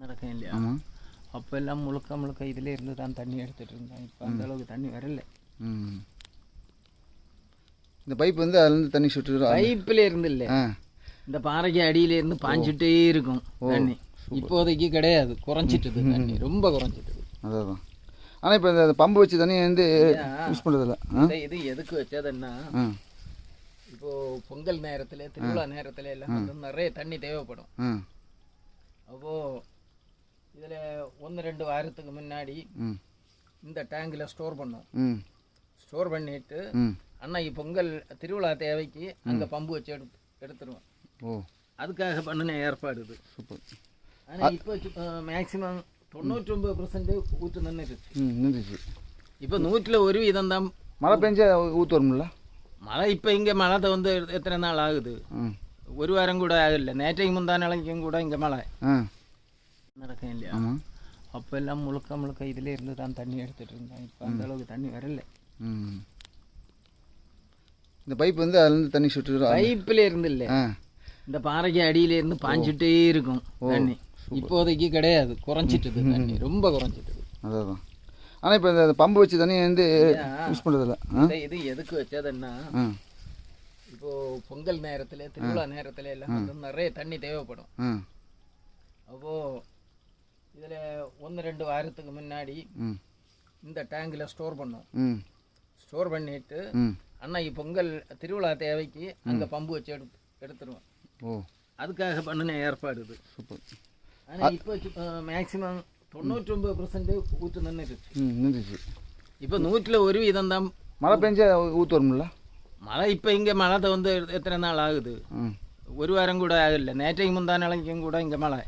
நடக்கும் இல்லையா? அப்போ எல்லாம் முழுக்க முழுக்க இதில் இருந்து தான் தண்ணி எடுத்துகிட்டு இருந்தேன். இப்போ அந்த அளவுக்கு தண்ணி வரல. இந்த பைப் வந்து அதுலேருந்து தண்ணி சுட்டு பைப்பில் இருந்து இல்லை, இந்த பாறைக்கு அடியிலேருந்து பாஞ்சிட்டே இருக்கும் தண்ணி. இப்போதைக்கு கிடையாது, குறைஞ்சிட்டுது தண்ணி, ரொம்ப குறைஞ்சிட்டுது. அதான். ஆனால் இப்போ இந்த பம்பு வச்சு தண்ணி வந்து யூஸ் பண்ணுறதில்ல. இது எதுக்கு வச்சதுன்னா, இப்போது பொங்கல் நேரத்தில், திருவிழா நேரத்தில் எல்லாம் வந்து நிறைய தண்ணி தேவைப்படும். அப்போது இதில் 1-2 வாரத்துக்கு முன்னாடி இந்த டேங்கில் ஸ்டோர் பண்ணோம். ஸ்டோர் பண்ணிட்டு அன்னைக்கு பொங்கல் திருவிழா தேவைக்கு அங்கே பம்பு வச்சு எடுத்துருவோம். அதுக்காக பண்ணின ஏற்பாடு இது. சூப்பர். ஆனால் இப்போ மேக்ஸிமம் 99% ஊற்று நின்றுச்சு. இப்போ 100% தான். மழை பெஞ்சா ஊற்று வரும்ல? மழை இப்போ இங்கே மழை வந்து எத்தனை நாள் ஆகுது? ஒரு வாரம் கூட ஆகல. நேற்றைக்கு முந்தான நாளைக்கும் கூட இங்கே மழை நடக்கும் இல்லையா? அப்போ எல்லாம் முழுக்க முழுக்க இதில் இருந்து தான் தண்ணி எடுத்துகிட்டு இருந்தேன். இப்போ அந்த அளவுக்கு தண்ணி வரல. இந்த பைப் வந்து அதுலேருந்து தண்ணி சுட்டு பைப்பில் இருந்து இல்லை, இந்த பாறைக்கு அடியிலேருந்து பாஞ்சிட்டே இருக்கும் தண்ணி. இப்போதைக்கு கிடையாது, குறைஞ்சிட்டுது தண்ணி, ரொம்ப குறைஞ்சிட்டுது. அதான். ஆனால் இப்போ இந்த பம்பு வச்சு தண்ணி வந்து யூஸ் பண்ணுறதில்ல. இது எதுக்கு வச்சதுன்னா, இப்போது பொங்கல் நேரத்தில், திருவிழா நேரத்தில் எல்லாம் வந்து நிறைய தண்ணி தேவைப்படும். அப்போது இதில் 1-2 வாரத்துக்கு முன்னாடி இந்த டேங்கில் ஸ்டோர் பண்ணோம். ஸ்டோர் பண்ணிட்டு அன்னைக்கு பொங்கல் திருவிழா தேவைக்கு அங்கே பம்பு வச்சு எடுத்துருவோம். அதுக்காக பண்ணின ஏற்பாடு இது. சூப்பர். ஆனால் இப்போ மேக்ஸிமம் 99% ஊற்று நின்றுச்சு. இப்போ 100% தான். மழை பெஞ்சா ஊற்று வரும்ல? மழை இப்போ இங்கே மழை வந்து எத்தனை நாள் ஆகுது? ஒரு வாரம் கூட ஆகல. நேற்றைக்கு முந்தான நாளைக்கும் கூட இங்கே மழை